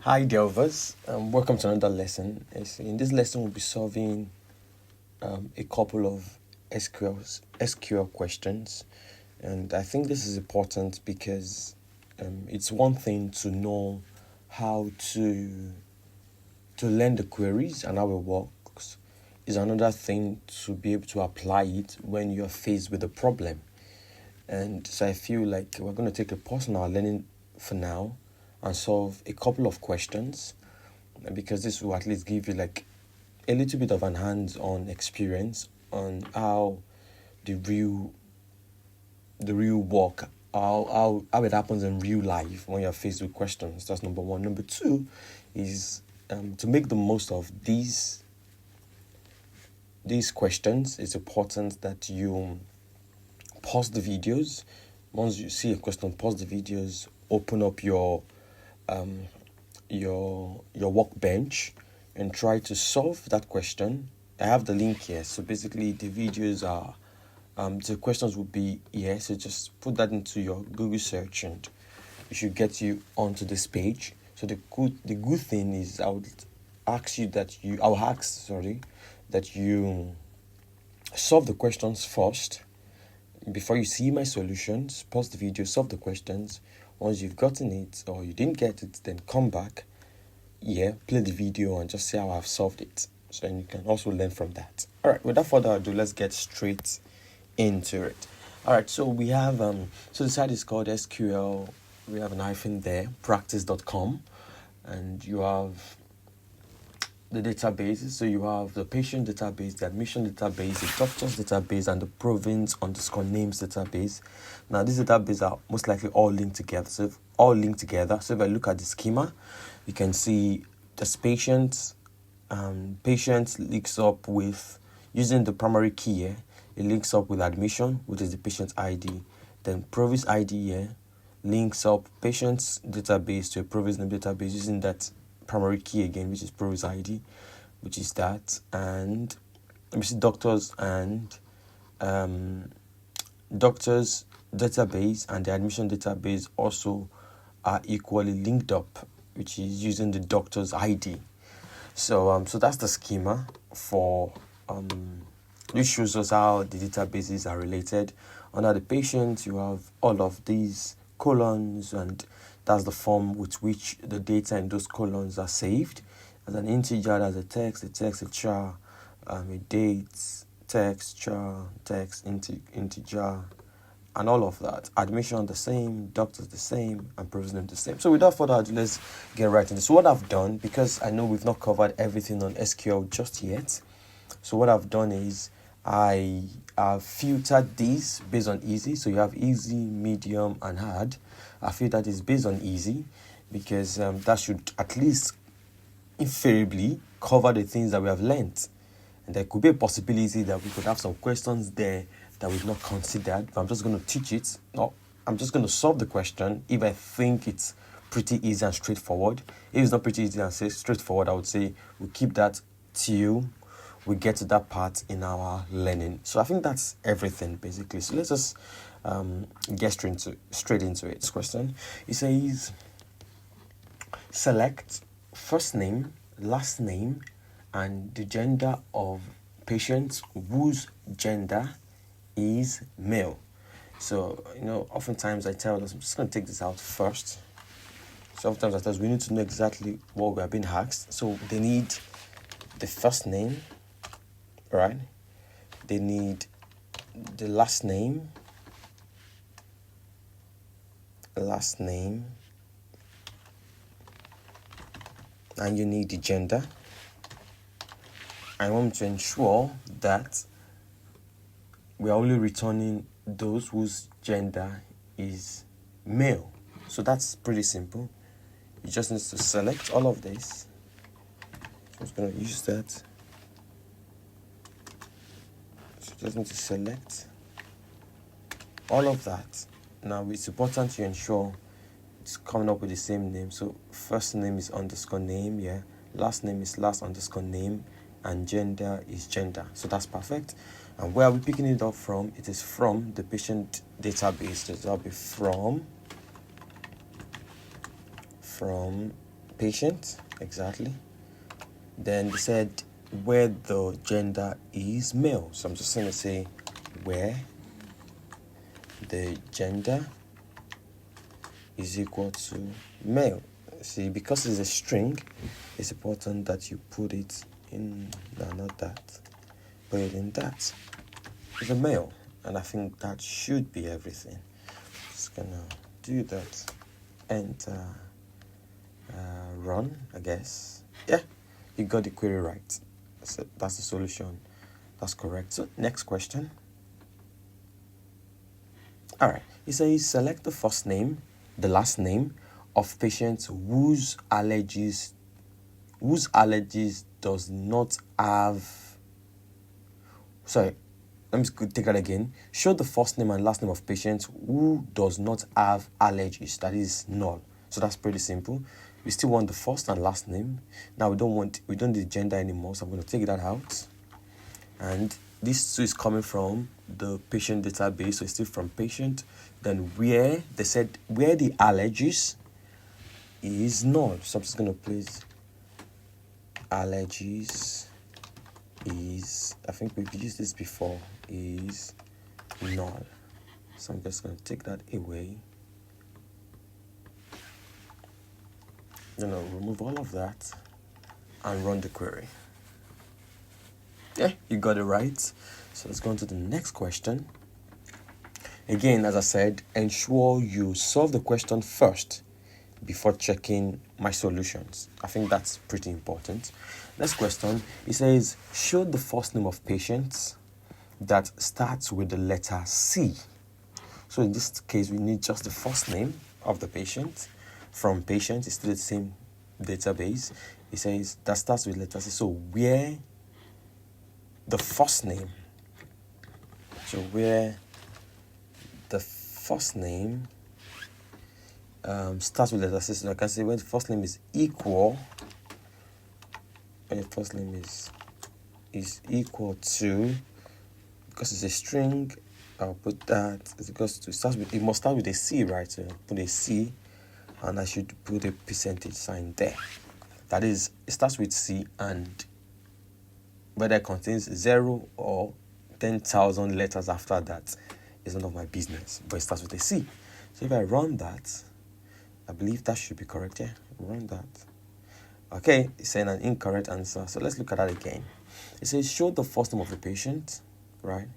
Hi Delvers, welcome to another lesson. In this lesson we'll be solving a couple of SQL questions, and I think this is important because it's one thing to know how to learn the queries and how it works. Is another thing to be able to apply it when you're faced with a problem. And so I feel like we're going to take a pause in our learning for now and solve a couple of questions, because this will at least give you like a little bit of an hands-on experience on how the real work, how it happens in real life when you're faced with questions. That's number one. Number two is to make the most of these questions. It's important that you pause the videos. Once you see a question, pause the videos, open up your workbench and try to solve that question. I have the link here. So basically the videos are the questions will be here. So just put that into your Google search and it should get you onto this page. So the good thing is I'll ask that you solve the questions first before you see my solutions. Pause the video, solve the questions. Once you've gotten it or you didn't get it, then come back, play the video and just see how I've solved it. So then you can also learn from that. All right, without further ado, let's get straight into it. All right, so we have, so the site is called SQL, we have an hyphen there, practice.com, and you have the databases. So you have the patient database, the admission database, the doctor's database, and the province_names database. Now these databases are most likely all linked together. So if I look at the schema, you can see this patient links up with, using the primary key here, it links up with admission, which is the patient's ID. Then province ID here links up patient's database to a province name database using that primary key again, which is province ID, which is that. And let me see, doctors database and the admission database also are equally linked up, which is using the doctor's ID. So that's the schema for this shows us how the databases are related. Under the patient, you have all of these columns, and that's the form with which the data in those columns are saved. As an integer, as a text, a char, a date, text, char, text, integer, and all of that. Admission the same, doctors the same, and provision the same. So without further ado, let's get right into. So what I've done, because I know we've not covered everything on SQL just yet, so what I've done is I have filtered these based on easy. So you have easy, medium, and hard. I feel that is based on easy because that should at least invariably cover the things that we have learned. And there could be a possibility that we could have some questions there that we've not considered. But I'm just going to teach it. No, I'm just going to solve the question if I think it's pretty easy and straightforward. If it's not pretty easy and straightforward, I would say we'll keep that till we get to that part in our learning. So I think that's everything basically. So let's just get straight into it. This question, it says select first name, last name, and the gender of patients whose gender is male. So oftentimes I tell us, I'm just going to take this out first. So sometimes I tell us we need to know exactly what we are being asked. So they need the first name, right? They need the last name, and you need the gender. I want to ensure that we are only returning those whose gender is male. So that's pretty simple. You just need to select all of this. I'm just going to use that. So just need to select all of that. Now it's important to ensure it's coming up with the same name. So first name is _name, last name is last_name, and gender is gender. So that's perfect. And where are we picking it up from? It is from the patient database. So that'll be from patient, exactly. Then they said where the gender is male. So I'm just going to say where the gender is equal to male. See, because it's a string, it's important that you put it in, no, not that, put it in that. It's a male, and I think that should be everything. Just gonna do that and run, I guess. Yeah, you got the query right. So that's the solution. That's correct. So next question. All right. It says select the first name, the last name of patients whose allergies does not have. Sorry, let me take that again. Show the first name and last name of patients who does not have allergies. That is null. So that's pretty simple. We still want the first and last name. Now we don't need gender anymore, so I'm going to take that out. And this too is coming from the patient database, so it's still from patient. Then where they said where the allergies is null. So I'm just going to place allergies is, I think we've used this before, is null. So I'm just going to take that away. Remove all of that and run the query. Yeah, you got it right. So let's go on to the next question. Again, as I said, ensure you solve the question first before checking my solutions. I think that's pretty important. Next question, it says, show the first name of patients that starts with the letter C. So in this case, we need just the first name of the patient. From patient, it's still the same database. It says that starts with letter C. So where the first name, starts with letter C. So I can say when the first name is equal, when the first name is equal to, because it's a string, I'll put that. It's because it must start with a C, right? So I'll put a C, and I should put a percentage sign there. That is, it starts with C, and whether it contains 0 or 10,000 letters after that is none of my business, but it starts with a C. So if I run that, I believe that should be correct. Yeah, run that. Okay, it's saying an incorrect answer. So let's look at that again. It says show the first name of the patient, right?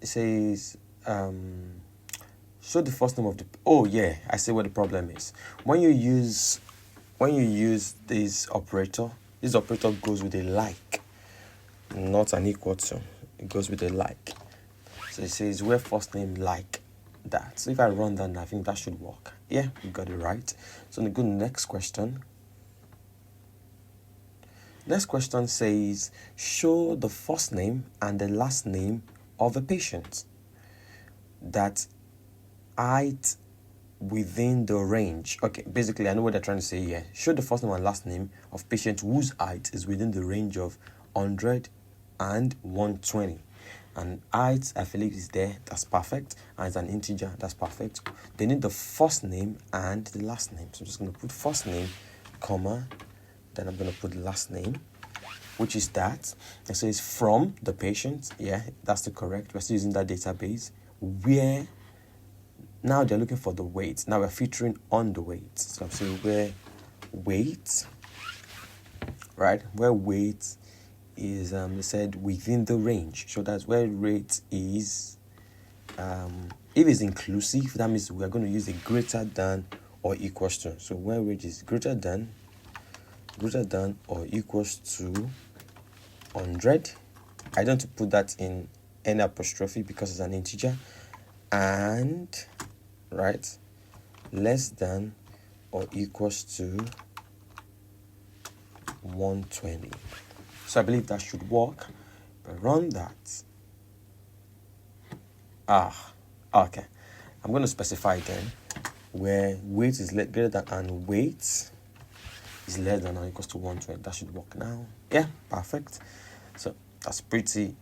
It says show the first name of the. Oh yeah, I see what the problem is. When you use this operator goes with a like, not an equal to. It goes with a like. So it says where first name like that. So if I run that, I think that should work. Yeah, you got it right. So I'm going to go to the next question. Next question says, show the first name and the last name of a patient that height within the range. Okay, basically, I know what they're trying to say here. Show the first name and last name of patient whose height is within the range of 100 and 120. And height, I feel is there, that's perfect. And it's an integer, that's perfect. They need the first name and the last name. So I'm just going to put first name, comma, then I'm going to put the last name, which is that. And so it's from the patient. Yeah, that's the correct. We're still using that database. Where, now they're looking for the weight. Now we're featuring on the weight. So I'm saying where weight, right? Where weight is, they said within the range. So that's where rate is, if it's inclusive, that means we're going to use a greater than or equals to. So where rate is greater than or equals to 100. I don't put that in any apostrophe because it's an integer. And, right, less than or equals to 120. So I believe that should work. But run that. Okay. I'm going to specify then where weight is greater than and weight is less than or equals to 120. That should work now. Yeah, perfect. So that's pretty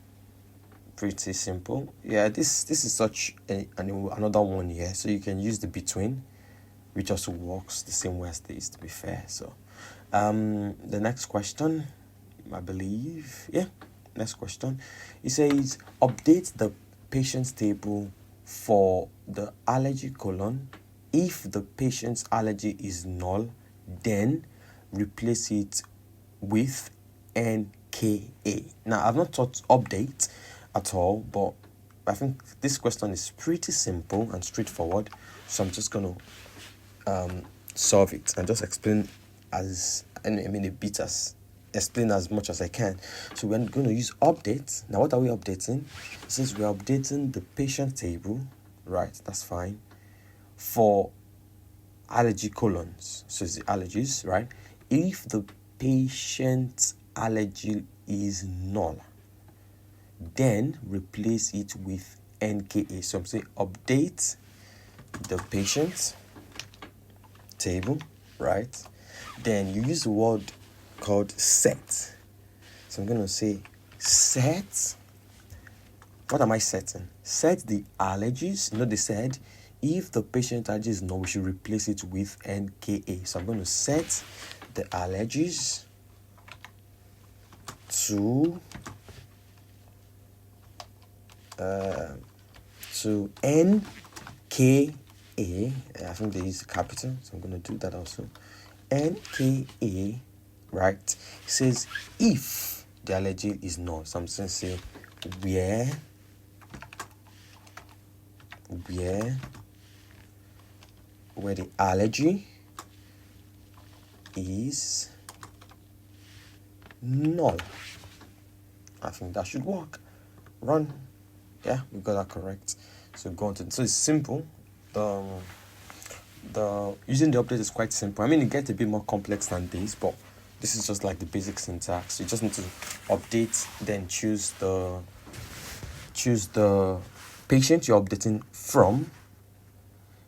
simple. Yeah, this is such another one here. So you can use the between. which also works the same way as this, to be fair. So the next question, I believe, next question, it says update the patient's table for the allergy colon. If the patient's allergy is null, then replace it with NKA. Now, I've not taught update at all, but I think this question is pretty simple and straightforward. So I'm just going to solve it and just explain explain as much as I can. So we're going to use update. Now, what are we updating? Since we're updating the patient table, right, that's fine, for allergy colons. So it's the allergies, right? If the patient's allergy is null, then replace it with NKA. So I'm saying update the patient table, right? Then you use the word called set. So I'm going to say set. What am I setting? Set the allergies. They said if the patient allergy is null, we should replace it with NKA. So I'm going to set the allergies to NKA. I think they use capital, so I'm going to do that also. NKA, right? It says if the allergy is null. So I'm going to say where the allergy is null. I think that should work. Run. Yeah, we got that correct. So go on to, so it's simple. The using the update is quite simple. I mean, it gets a bit more complex than this, but this is just like the basic syntax. You just need to update, then choose the patient you're updating from.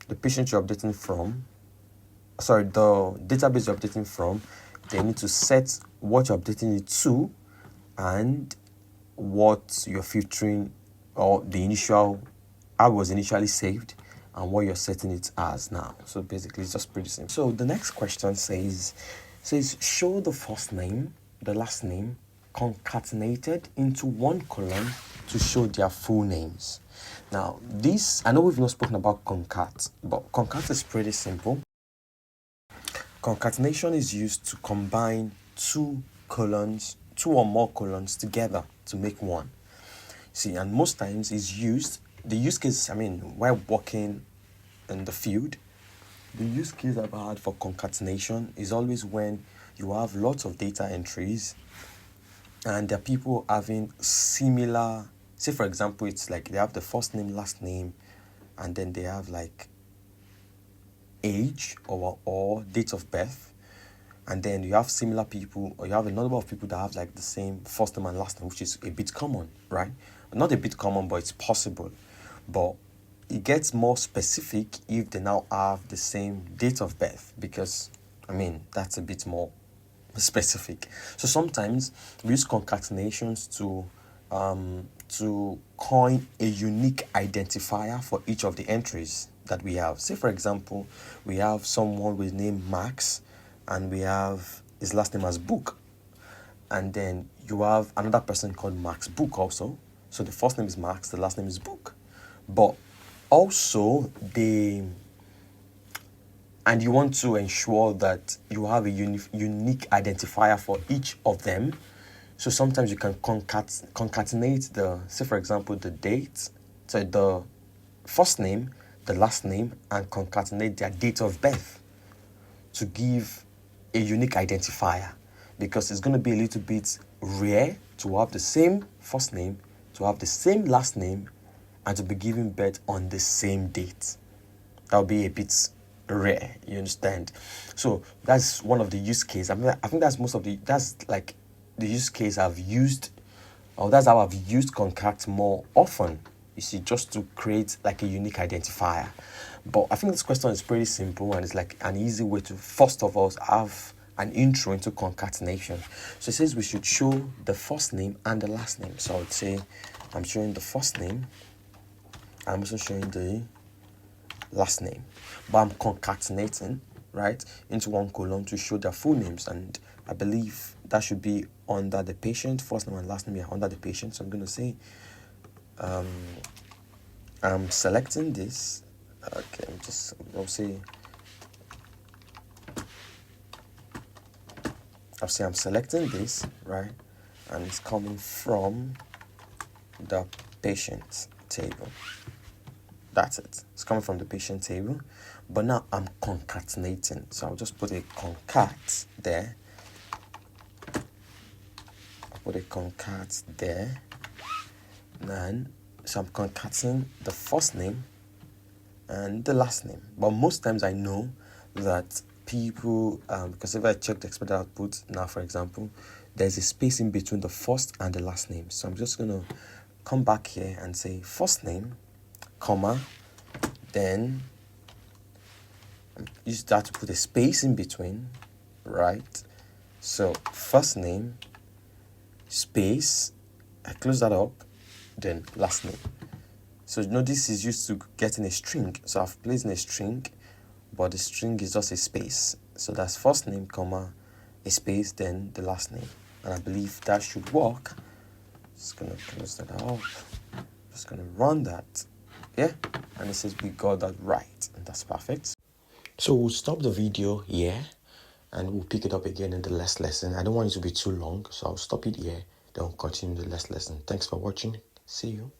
The patient you're updating from. Sorry, the database you're updating from. Then you need to set what you're updating it to, and what you're filtering, or the initial, how it was initially saved, and what you're setting it as now. So basically, it's just pretty simple. So the next question says show the first name, the last name, concatenated into one column to show their full names. Now, this, I know we've not spoken about concat, but concat is pretty simple. Concatenation is used to combine two or more columns together to make one. See, and most times is used, the use case, while working in the field, the use case I've had for concatenation is always when you have lots of data entries and there are people having similar, say for example, it's like they have the first name, last name, and then they have like age or date of birth. And then you have similar people, or you have a number of people that have like the same first name and last name, which is a bit common, right? Not a bit common, but it's possible. But it gets more specific if they now have the same date of birth, because, that's a bit more specific. So sometimes we use concatenations to coin a unique identifier for each of the entries that we have. Say, for example, we have someone with name Max, and we have his last name as Book. And then you have another person called Max Book also. So the first name is Max, the last name is Book. But also, and you want to ensure that you have a unique identifier for each of them. So sometimes you can concatenate say for example, the date, so the first name, the last name, and concatenate their date of birth to give a unique identifier, because it's going to be a little bit rare to have the same first name, to have the same last name, and to be giving birth on the same date. That would be a bit rare, you understand? So that's one of the use cases. I think that's like the use case I've used, or that's how I've used concat more often, you see, just to create like a unique identifier. But I think this question is pretty simple, and it's like an easy way to, first of all, have an intro into concatenation. So it says we should show the first name and the last name. So I would say I'm showing the first name. I'm also showing the last name. But I'm concatenating, right, into one column to show their full names, and I believe that should be under the patient. First name and last name are under the patient. So I'm going to say, I'm selecting this. Okay, I'll say I'm selecting this, right, and it's coming from the patient table. That's it. It's coming from the patient table. But now I'm concatenating. So I'll just put a concat there. I'll put a concat there. And so I'm concatenating the first name and the last name. But most times I know that people, because if I check the expected output now, for example, there's a space in between the first and the last name. So I'm just going to come back here and say first name, comma, then use that to put a space in between, right? So first name, space, I close that up, then last name. So this is used to getting a string. So I've placed in a string, but the string is just a space. So that's first name, comma, a space, then the last name. And I believe that should work. Just gonna close that up. Just gonna run that. Yeah, and it says we got that right, and that's perfect. So we'll stop the video here, and we'll pick it up again in the next lesson. I don't want it to be too long, so I'll stop it here, then we'll continue the next lesson. Thanks for watching. See you.